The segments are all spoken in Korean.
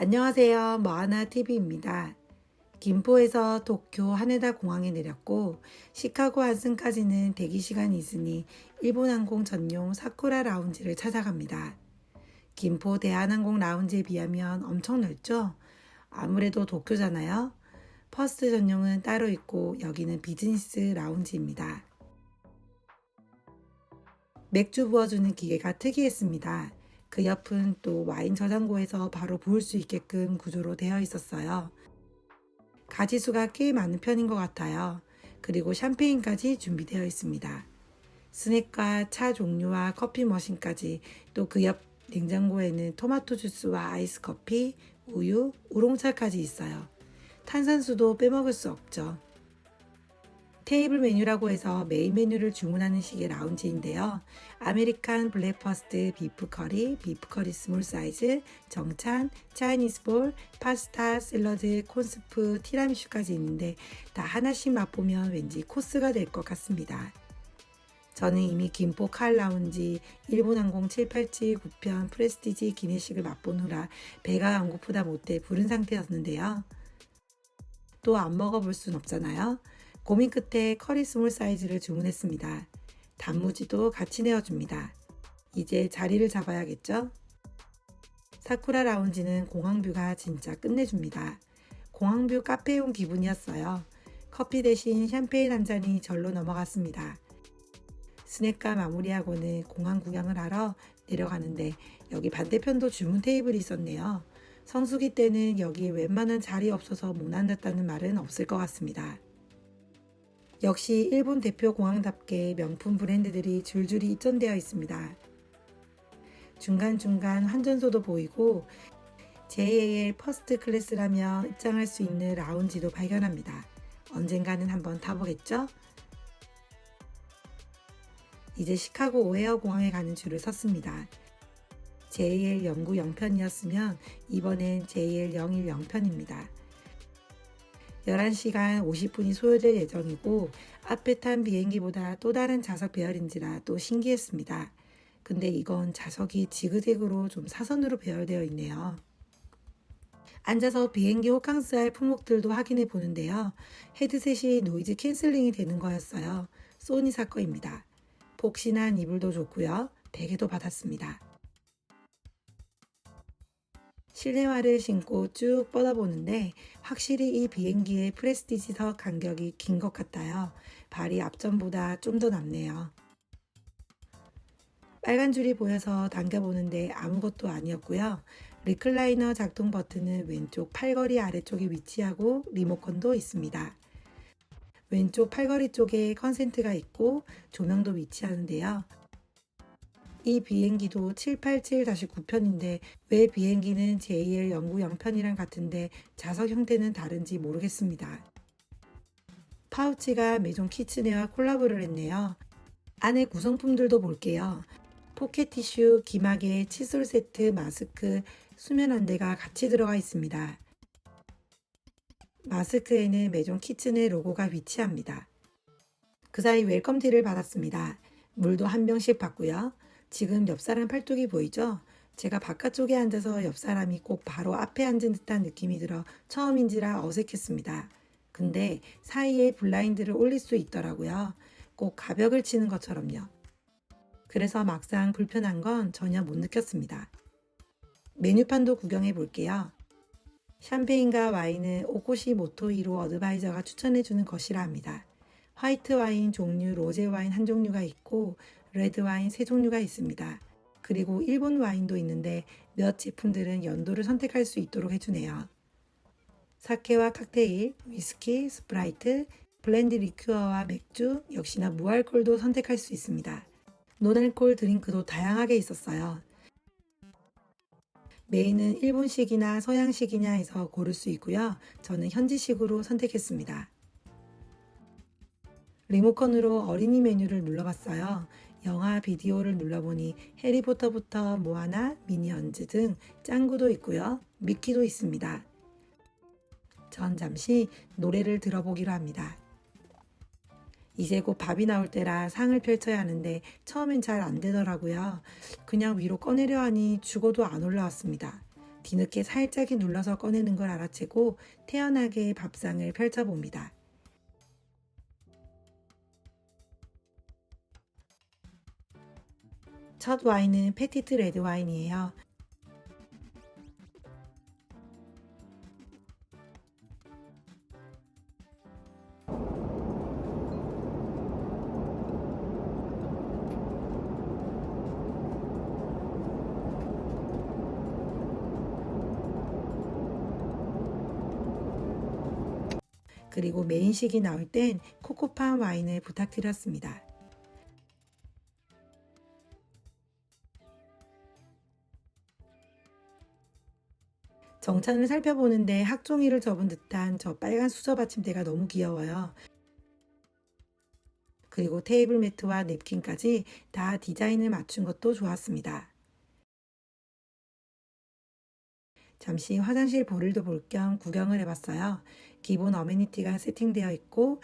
안녕하세요. 뭐하나TV입니다. 김포에서 도쿄 하네다 공항에 내렸고 시카고 한승까지는 대기시간이 있으니 일본항공 전용 사쿠라 라운지를 찾아갑니다. 김포 대한항공 라운지에 비하면 엄청 넓죠? 아무래도 도쿄잖아요. 퍼스트 전용은 따로 있고 여기는 비즈니스 라운지입니다. 맥주 부어주는 기계가 특이했습니다. 그 옆은 또 와인 저장고에서 바로 부을 수 있게끔 구조로 되어 있었어요. 가지수가 꽤 많은 편인 것 같아요. 그리고 샴페인까지 준비되어 있습니다. 스낵과 차 종류와 커피 머신까지, 또 그 옆 냉장고에는 토마토 주스와 아이스 커피, 우유, 우롱차까지 있어요. 탄산수도 빼먹을 수 없죠. 테이블 메뉴라고 해서 메인 메뉴를 주문하는 식의 라운지인데요. 아메리칸 블랙퍼스트, 비프 커리 스몰 사이즈, 정찬, 차이니스 볼, 파스타, 샐러드, 콘스프, 티라미슈까지 있는데 다 하나씩 맛보면 왠지 코스가 될 것 같습니다. 저는 이미 김포 칼 라운지, 일본항공 787 9편 프레스티지 기내식을 맛본 후라 배가 안 고프다 못해 부른 상태였는데요. 또 안 먹어볼 순 없잖아요. 고민 끝에 커리 스몰 사이즈를 주문했습니다. 단무지도 같이 내어줍니다. 이제 자리를 잡아야겠죠? 사쿠라 라운지는 공항뷰가 진짜 끝내줍니다. 공항뷰 카페에 온 기분이었어요. 커피 대신 샴페인 한 잔이 절로 넘어갔습니다. 스낵과 마무리하고는 공항 구경을 하러 내려가는데 여기 반대편도 주문 테이블이 있었네요. 성수기 때는 여기 웬만한 자리 없어서 못 앉았다는 말은 없을 것 같습니다. 역시 일본 대표 공항답게 명품 브랜드들이 줄줄이 입점되어 있습니다. 중간중간 환전소도 보이고 JAL 퍼스트 클래스라며 입장할 수 있는 라운지도 발견합니다. 언젠가는 한번 타보겠죠? 이제 시카고 오헤어 공항에 가는 줄을 섰습니다. JAL 09편이었으면 이번엔 JAL 01편입니다. 11시간 50분이 소요될 예정이고 앞에 탄 비행기보다 또 다른 좌석 배열인지라 또 신기했습니다. 근데 이건 좌석이 지그재그로 좀 사선으로 배열되어 있네요. 앉아서 비행기 호캉스할 품목들도 확인해 보는데요. 헤드셋이 노이즈 캔슬링이 되는 거였어요. 소니사 거입니다. 폭신한 이불도 좋고요. 베개도 받았습니다. 실내화를 신고 쭉 뻗어보는데 확실히 이 비행기의 프레스티지석 간격이 긴 것 같아요. 발이 앞전보다 좀 더 남네요. 빨간 줄이 보여서 당겨보는데 아무것도 아니었고요. 리클라이너 작동 버튼은 왼쪽 팔걸이 아래쪽에 위치하고 리모컨도 있습니다. 왼쪽 팔걸이 쪽에 컨센트가 있고 조명도 위치하는데요. 이 비행기도 787-9편인데 왜 비행기는 JAL 09편이랑 같은데 좌석 형태는 다른지 모르겠습니다. 파우치가 메종 키츠네와 콜라보를 했네요. 안에 구성품들도 볼게요. 포켓 티슈, 기마개, 칫솔 세트, 마스크, 수면 안대가 같이 들어가 있습니다. 마스크에는 메종 키츠네 로고가 위치합니다. 그 사이 웰컴티를 받았습니다. 물도 한 병씩 받고요. 지금 옆사람 팔뚝이 보이죠? 제가 바깥쪽에 앉아서 옆사람이 꼭 바로 앞에 앉은 듯한 느낌이 들어 처음인지라 어색했습니다. 근데 사이에 블라인드를 올릴 수 있더라고요. 꼭 가벽을 치는 것처럼요. 그래서 막상 불편한 건 전혀 못 느꼈습니다. 메뉴판도 구경해 볼게요. 샴페인과 와인은 오코시 모토히로 어드바이저가 추천해주는 것이라 합니다. 화이트 와인 종류, 로제 와인 한 종류가 있고 레드 와인 3종류가 있습니다. 그리고 일본 와인도 있는데 몇 제품들은 연도를 선택할 수 있도록 해주네요. 사케와 칵테일, 위스키, 스프라이트, 블렌드 리큐어와 맥주, 역시나 무알콜도 선택할 수 있습니다. 논알콜 드링크도 다양하게 있었어요. 메인은 일본식이나 서양식이냐 해서 고를 수 있고요. 저는 현지식으로 선택했습니다. 리모컨으로 어린이 메뉴를 눌러봤어요. 영화, 비디오를 눌러보니 해리포터부터 모아나, 미니언즈 등 짱구도 있고요. 미키도 있습니다. 전 잠시 노래를 들어보기로 합니다. 이제 곧 밥이 나올 때라 상을 펼쳐야 하는데 처음엔 잘 안 되더라고요. 그냥 위로 꺼내려 하니 죽어도 안 올라왔습니다. 뒤늦게 살짝이 눌러서 꺼내는 걸 알아채고 태연하게 밥상을 펼쳐봅니다. 첫 와인은 페티트 레드 와인이에요. 그리고 메인식이 나올 땐 코코팜 와인을 부탁드렸습니다. 정찬을 살펴보는데 학종이를 접은 듯한 저 빨간 수저 받침대가 너무 귀여워요. 그리고 테이블 매트와 냅킨까지 다 디자인을 맞춘 것도 좋았습니다. 잠시 화장실 볼일도 볼 겸 구경을 해봤어요. 기본 어메니티가 세팅되어 있고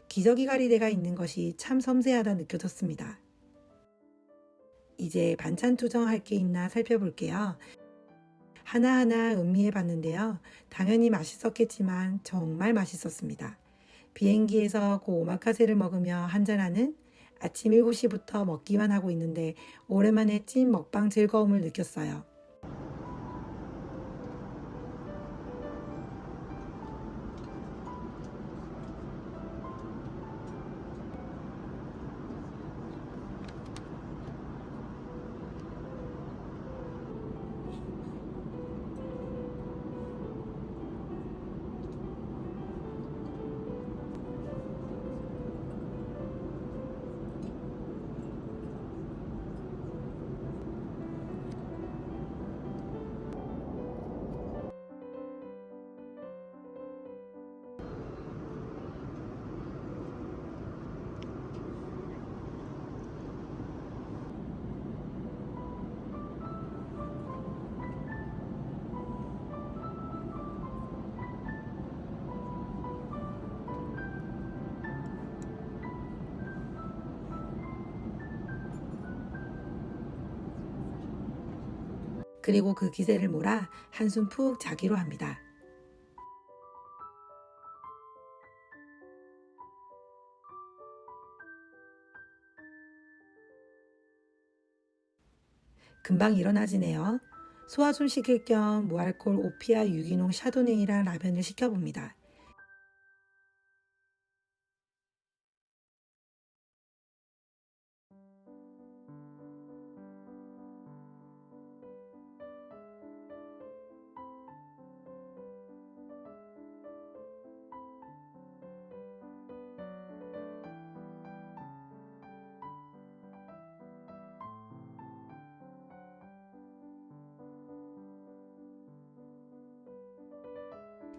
기저귀 가리대가 있는 것이 참 섬세하다 느껴졌습니다. 이제 반찬 투정할 게 있나 살펴볼게요. 하나하나 음미해 봤는데요. 당연히 맛있었겠지만 정말 맛있었습니다. 비행기에서 그 오마카세를 먹으며 한잔하는 아침 7시부터 먹기만 하고 있는데 오랜만에 찐 먹방 즐거움을 느꼈어요. 그리고 그 기세를 몰아 한숨 푹 자기로 합니다. 금방 일어나지네요. 소화 좀 시킬 겸 무알콜 오피아 유기농 샤도네이랑 라면을 시켜봅니다.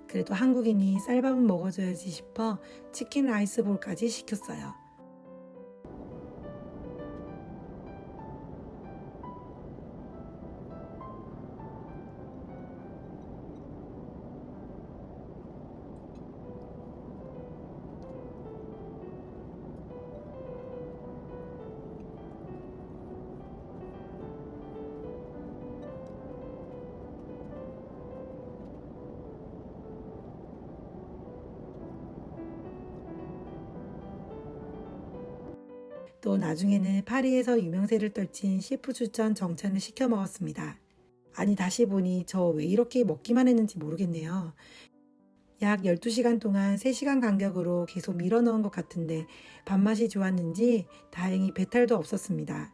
그래도 한국인이 쌀밥은 먹어줘야지 싶어 치킨 라이스 볼까지 시켰어요. 또 나중에는 파리에서 유명세를 떨친 셰프 추천 정찬을 시켜 먹었습니다. 아니 다시 보니 저 왜 이렇게 먹기만 했는지 모르겠네요. 약 12시간 동안 3시간 간격으로 계속 밀어 넣은 것 같은데 밥맛이 좋았는지 다행히 배탈도 없었습니다.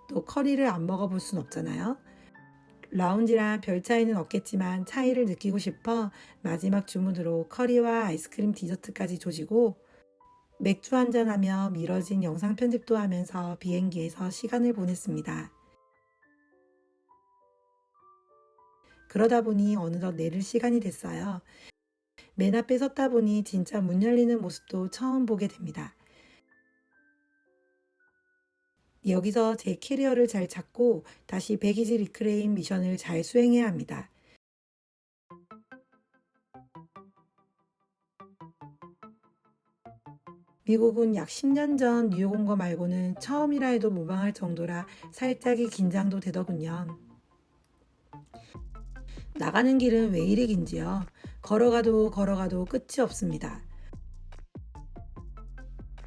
또 커리를 안 먹어볼 순 없잖아요. 라운지랑 별 차이는 없겠지만 차이를 느끼고 싶어 마지막 주문으로 커리와 아이스크림 디저트까지 조지고 맥주 한잔하며 미뤄진 영상 편집도 하면서 비행기에서 시간을 보냈습니다. 그러다 보니 어느덧 내릴 시간이 됐어요. 맨 앞에 섰다 보니 진짜 문 열리는 모습도 처음 보게 됩니다. 여기서 제 캐리어를 잘 찾고 다시 배기지 리크레인 미션을 잘 수행해야 합니다. 미국은 약 10년 전 뉴욕 온 거 말고는 처음이라 해도 무방할 정도라 살짝이 긴장도 되더군요. 나가는 길은 왜 이리 긴지요? 걸어가도 걸어가도 끝이 없습니다.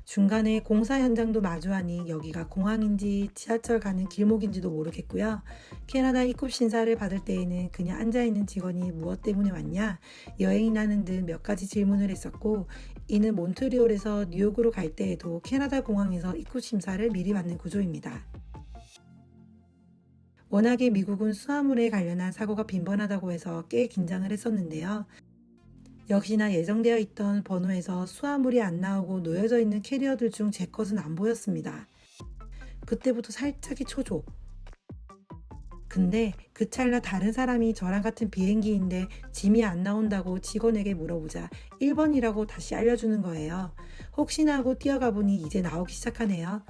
중간에 공사 현장도 마주하니 여기가 공항인지 지하철 가는 길목인지도 모르겠고요. 캐나다 입국 심사를 받을 때에는 그냥 앉아있는 직원이 무엇 때문에 왔냐, 여행이라는 듯 몇 가지 질문을 했었고, 이는 몬트리올에서 뉴욕으로 갈 때에도 캐나다 공항에서 입국 심사를 미리 받는 구조입니다. 워낙에 미국은 수화물에 관련한 사고가 빈번하다고 해서 꽤 긴장을 했었는데요. 역시나 예정되어 있던 번호에서 수화물이 안 나오고 놓여져 있는 캐리어들 중 제 것은 안 보였습니다. 그때부터 살짝의 초조. 근데 그 찰나 다른 사람이 저랑 같은 비행기인데 짐이 안 나온다고 직원에게 물어보자 1번이라고 다시 알려주는 거예요. 혹시나 하고 뛰어가 보니 이제 나오기 시작하네요.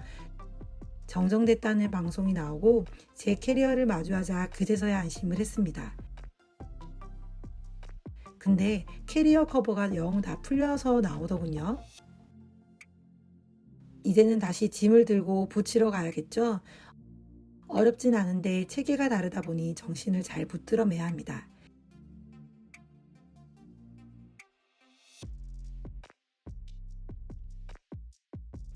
정정됐다는 방송이 나오고 제 캐리어를 마주하자 그제서야 안심을 했습니다. 근데 캐리어 커버가 영 다 풀려서 나오더군요. 이제는 다시 짐을 들고 붙이러 가야겠죠? 어렵진 않은데 체계가 다르다 보니 정신을 잘 붙들어 매야 합니다.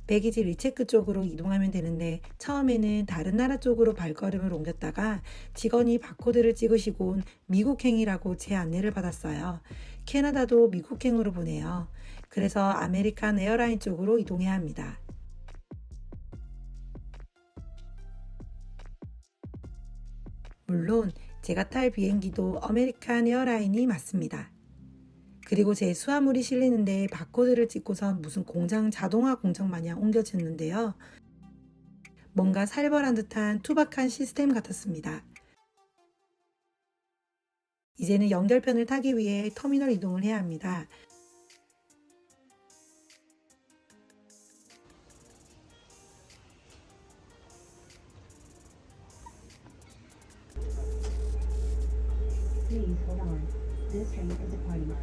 배기지 리체크 쪽으로 이동하면 되는데 처음에는 다른 나라 쪽으로 발걸음을 옮겼다가 직원이 바코드를 찍으시곤 미국행이라고 제 안내를 받았어요. 캐나다도 미국행으로 보내요. 그래서 아메리칸 에어라인 쪽으로 이동해야 합니다. 물론 제가 탈 비행기도 아메리칸 에어라인이 맞습니다. 그리고 제 수화물이 실리는데 바코드를 찍고선 무슨 공장 자동화 공정 마냥 옮겨졌는데요. 뭔가 살벌한 듯한 투박한 시스템 같았습니다. 이제는 연결편을 타기 위해 터미널 이동을 해야 합니다. Please hold on. This train is departing.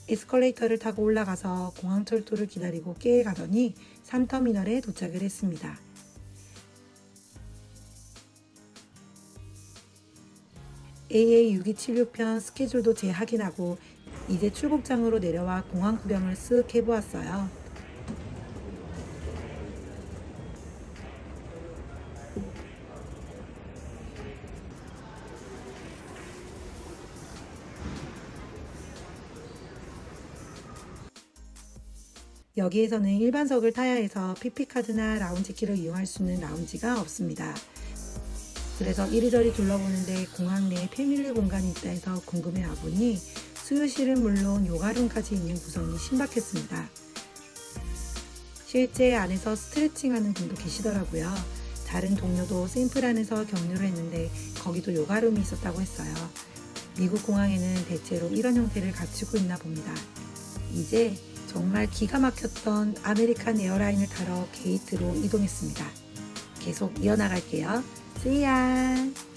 에스컬레이터를 타고 올라가서 공항 철도를 기다리고 꽤 가더니 3터미널에 도착을 했습니다. AA6276편 스케줄도 재확인하고 이제 출국장으로 내려와 공항 구경을 쓱 해보았어요. 여기에서는 일반석을 타야 해서 PP카드나 라운지키를 이용할 수 있는 라운지가 없습니다. 그래서 이리저리 둘러보는데 공항 내에 패밀리 공간이 있다 해서 궁금해 와보니 수유실은 물론 요가룸까지 있는 구성이 신박했습니다. 실제 안에서 스트레칭하는 분도 계시더라고요. 다른 동료도 샘플안에서 격려를 했는데 거기도 요가룸이 있었다고 했어요. 미국 공항에는 대체로 이런 형태를 갖추고 있나 봅니다. 이제 정말 기가 막혔던 아메리칸 에어라인을 타러 게이트로 이동했습니다. 계속 이어나갈게요. See ya!